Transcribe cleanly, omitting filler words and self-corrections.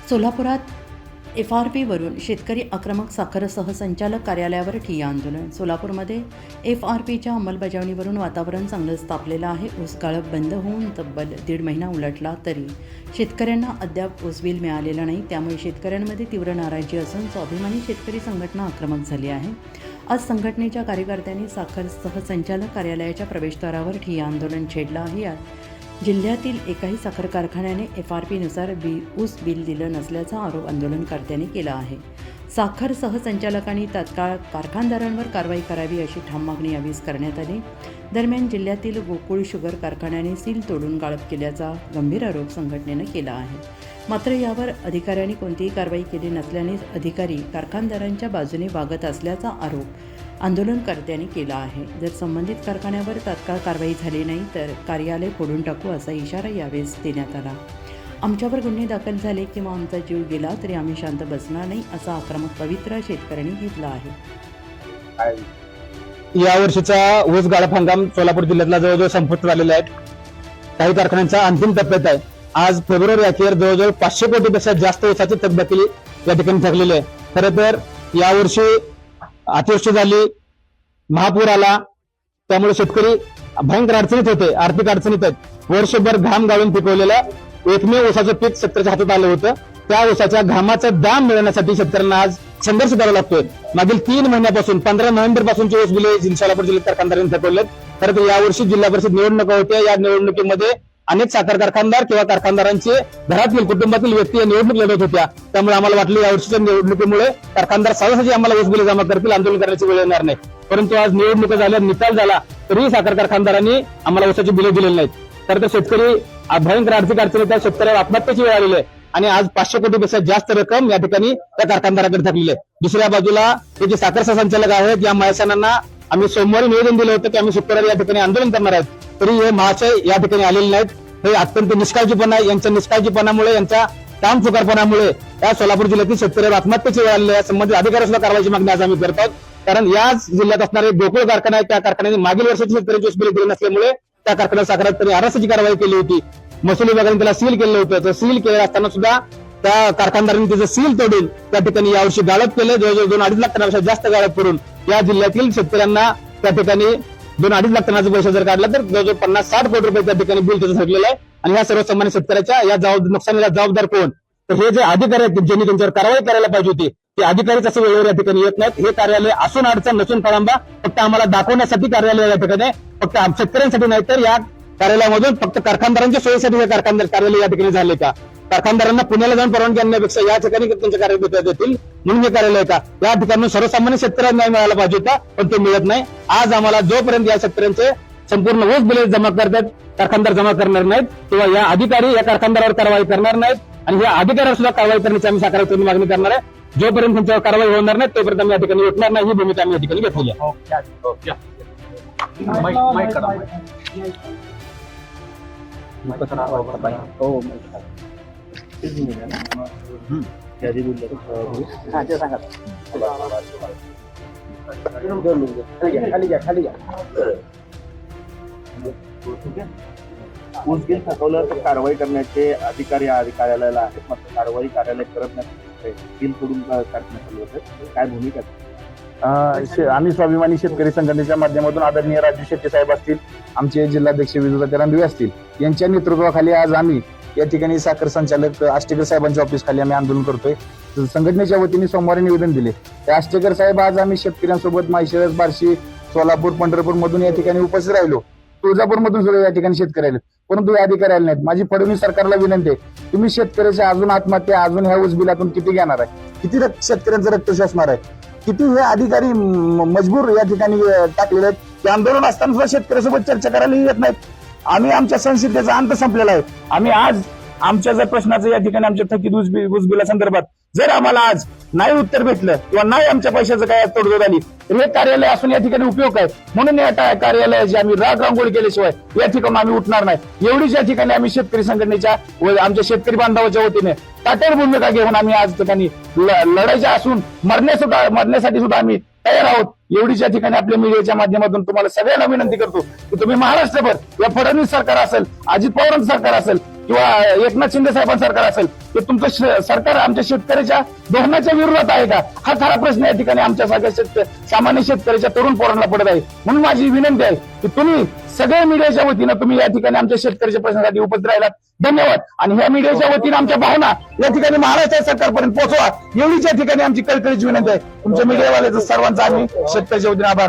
सोलापुरात FRPवरून शेतकरी आक्रमक साखर सहसंचालक कार्यालयावर ठिय्या आंदोलन. सोलापूरमध्ये FRPच्या अंमलबजावणीवरून वातावरण चांगलंच तापलेलं आहे. ऊस गाळप बंद होऊन तब्बल 1.5 महिना उलटला तरी शेतकऱ्यांना अद्याप ऊस बिल मिळालेलं नाही. त्यामुळे शेतकऱ्यांमध्ये तीव्र नाराजी असून स्वाभिमानी शेतकरी संघटना आक्रमक झाली आहे. आज संघटनेच्या कार्यकर्त्यांनी साखर सहसंचालक कार्यालयाच्या प्रवेशद्वारावर ठिय्या आंदोलन छेडलं आहे. यात जिल्ह्यातील एकाही साखर कारखान्याने FRPनुसार ऊस बिल दिलं नसल्याचा आरोप आंदोलनकर्त्यांनी केला आहे. साखर सहसंचालकांनी तात्काळ कारखानदारांवर कारवाई करावी अशी ठाम मागणी यावेळी करण्यात आली. दरम्यान जिल्ह्यातील गोकुळ शुगर कारखान्याने सील तोडून गाळप केल्याचा गंभीर आरोप संघटनेनं केला आहे. मात्र यावर अधिकाऱ्यांनी कोणतीही कारवाई केली नसल्याने अधिकारी कारखानदारांच्या बाजूने वागत असल्याचा आरोप आंदोलनकर्त्यांनी केला आहे. जर संबंधित कारखान्यावर तात्काळ कारवाई झाली नाही तर कार्यालय फोडून टाकू असा इशारा यावेळेस देण्यात आला. आमच्यावर गुन्हे दाखल झाले किंवा आमचा जीव गेला तरी आम्ही शांत बसणार नाही असा आक्रमक पवित्रा शेतकऱ्यांनी घेतला आहे. या वर्षीचा ऊस गाळप हंगाम सोलापूर जिल्ह्यातला जवळजवळ संपत आलेला आहे. काही कारखान्यांचा अंतिम टप्प्यात आहे. आज फेब्रुवारी अखेर जवळजवळ 500 कोटीपेक्षा जास्त ऊसाची थकबाकी या ठिकाणी थकलेली आहे. खरं तर यावर्षी अतिवृष्टी झाली, महापूर आला, त्यामुळे शेतकरी भयंकर अडचणीत होते, आर्थिक अडचणीत आहेत. वर्षभर घाम गाळून पिकवलेलं एकमेव ऊसाचं पीक शेतकऱ्याच्या हातात आलं होतं. त्या ऊसाच्या घामाचा दाम मिळवण्यासाठी शेतकऱ्यांना आज संघर्ष करावा लागतोय. मागील 3 महिन्यापासून 15 नोव्हेंबर पासूनचे ऊस बिले सोलापूर जिल्ह्यात कारखानदारांनी थकवलेत. खरं तर यावर्षी जिल्हा परिषद निवडणुका होत्या. या निवडणुकीमध्ये अनेक साखर कारखानदार किंवा कारखानदारांचे घरातील कुटुंबातील व्यक्ती या निवडणूक लढवत होत्या. त्यामुळे आम्हाला वाटलं यावर्षीच्या निवडणुकीमुळे कारखानदार सहजासहजी आम्हाला ऊस बिले जमा करतील, आंदोलन करण्याची वेळ येणार नाही. परंतु आज निवडणुका झाल्या, निकाल झाला तरी साखर कारखानदारांनी आम्हाला ऊसाची बिले दिलेली नाहीत. तर शेतकरी भयंकर आर्थिक अडचणी त्या शेतकऱ्याला आत्महत्येची वेळ आलेली आहे आणि आज 500 कोटीपेक्षा जास्त रक्कम या ठिकाणी त्या कारखानदाराकडे थकलेली आहे. दुसऱ्या बाजूला हे जे साखर सहसंचालक आहेत या महाशयांना आम्ही सोमवारी निवेदन दिलं होतं की आम्ही शुक्रवारी या ठिकाणी आंदोलन करणार आहेत, तरी हे महाशय या ठिकाणी आलेले नाहीत. हे अत्यंत निष्काळजीपणा आहे. यांच्या निष्काळजीपणामुळे, यांच्या काम चुकारपणामुळे या सोलापूर जिल्ह्यातील शेतकऱ्याला आत्महत्येची वेळ आलेली आहे. संबंधित अधिकारी सुद्धा कारवाईची मागणी आज आम्ही करत आहोत. कारण याच जिल्ह्यात असणारे गोकुळ कारखाना आहे, त्या कारखान्याने मागील वर्षाची शेतकऱ्यांची ऊस बिले दिली नसल्यामुळे त्या कारखान्यात साखरात त्यांनी अरेस्टची कारवाई केली होती. महसूल विभागाने त्याला सील केलं होतं. तर सील केलं असताना सुद्धा त्या कारखानदारांनी त्याचं सील तोडून त्या ठिकाणी यावर्षी गाळप केलं. जवळजवळ 2-2.5 लाख टनापेक्षा जास्त गाळप करून या जिल्ह्यातील शेतकऱ्यांना त्या ठिकाणी 2-2.5 लाख टनाचा पैसा जर काढला तर जवळजवळ 50-60 कोटी रुपये त्या ठिकाणी बिल त्याचं थकलेलं आहे. आणि या सर्वसामान्य शेतकऱ्याच्या या नुकसानीला जबाबदार कोण? तर हे जे अधिकारी आहेत ज्यांनी त्यांच्यावर कारवाई करायला पाहिजे होती ते अधिकारीच असं वेळेवर या ठिकाणी येत नाहीत. हे कार्यालय असून अडचण नसून फळांबा फक्त आम्हाला दाखवण्यासाठी कार्यालय या ठिकाणी, फक्त शेतकऱ्यांसाठी नाही तर या कार्यालयामधून फक्त कारखानदारांच्या सोयीसाठी हे कार्यालय या ठिकाणी झाले का? कारखानदारांना पुण्याला जाऊन परवानगी आणण्यापेक्षा या ठिकाणी त्यांच्या कार्यालय देतील म्हणून हे कार्यालय का? या ठिकाणी सर्वसामान्य शेतकऱ्यांना न्याय मिळाला पाहिजे होता पण तो मिळत नाही. आज आम्हाला जोपर्यंत या शेतकऱ्यांचे संपूर्ण ऊस बिले जमा करतात, कारखानदार जमा करणार नाहीत किंवा या अधिकारी या कारखानदारावर कारवाई करणार नाहीत आणि या अधिकाऱ्यावर सुद्धा कारवाई करण्याची आम्ही साखर कारखान्याची मागणी करणार आहे. जोपर्यंत त्यांच्यावर कारवाई होणार नाही तोपर्यंत आम्ही या ठिकाणी उठणार नाही. ही भूमिका आम्ही या ठिकाणी घेतली आहे. ऊस बिल थकवलं तर कारवाई करण्याचे अधिकारी कार्यालयाला आहेत, मात्र कारवाई कार्यालय करत नाही. बिल सोडून कारखान्यात चालू होतं. काय भूमिका? आम्ही स्वाभिमानी शेतकरी संघटनेच्या माध्यमातून आदरणीय राजू शेट्टी साहेब असतील, आमचे जिल्हाध्यक्ष विजूताई रणदिवे असतील यांच्या नेतृत्वाखाली आज आम्ही या ठिकाणी साखर संचालक आष्टेकर साहेबांच्या ऑफिस खाली आम्ही आंदोलन करतोय. संघटनेच्या वतीने सोमवारी निवेदन दिले. त्या आष्टेकर साहेब आज आम्ही शेतकऱ्यांसोबत माळशिरस, बार्शी, सोलापूर, पंढरपूर मधून या ठिकाणी उपस्थित राहिलो. तुळजापूर मधून सुद्धा या ठिकाणी शेतकरी आले परंतु या अधिकारी आले नाहीत. माझी फडणवीस सरकारला विनंती आहे, तुम्ही शेतकऱ्याच्या अजून आत्महत्या, अजून ह्या ऊस बिलातून किती घेणार आहे? किती शेतकऱ्यांचं रक्त शोषणार आहे? किती हे अधिकारी मजबूर या ठिकाणी टाकलेले आहेत की आंदोलन असताना सुद्धा शेतकऱ्यासोबत चर्चा करायला येत नाहीत. आम्ही आमच्या संसदेचा अंत संपलेला आहे. आम्ही आज आमच्या जर प्रश्नाचं या ठिकाणी आमच्या थकीत ऊस बिलासंदर्भात जर आम्हाला आज नाही उत्तर भेटलं किंवा नाही आमच्या पैशाचं काय तडजोड आली तर हे कार्यालय असून या ठिकाणी उपयोग आहे. म्हणून या कार्यालयाची आम्ही रांगोळी केल्याशिवाय या ठिकाणी आम्ही उठणार नाही. एवढीच या ठिकाणी आम्ही शेतकरी संघटनेच्या व आमच्या शेतकरी बांधवाच्या वतीने काटेर भूमिका घेऊन आम्ही आज ठिकाणी लढायच्या असून मरण्यासाठी सुद्धा आम्ही तयार आहोत. एवढीच या ठिकाणी आपल्या मीडियाच्या माध्यमातून तुम्हाला सगळ्यांना विनंती करतो की तुम्ही महाराष्ट्रभर या फडणवीस सरकार असेल, अजित पवारांचं सरकार असेल किंवा एकनाथ शिंदे साहेबांचं सरकार असेल ते तुमचं सरकार आमच्या शेतकऱ्याच्या धोरणाच्या विरोधात आहे का, हा खरा प्रश्न या ठिकाणी आमच्या सगळ्या सामान्य शेतकऱ्याच्या तरुण पोरांना पडत आहे. म्हणून माझी विनंती आहे की तुम्ही सगळ्या मीडियाच्या वतीनं तुम्ही या ठिकाणी आमच्या शेतकऱ्याच्या प्रश्नासाठी उपस्थित राहिलात, धन्यवाद. आणि ह्या मीडियाच्या वतीनं आमच्या भावना या ठिकाणी महाराष्ट्र सरकारपर्यंत पोहोचवा, एवढीच या ठिकाणी आमची कळकळीची विनंती आहे. तुमच्या मीडियावाल्याचं सर्वांचा आम्ही शेतकऱ्याच्या वतीने आभार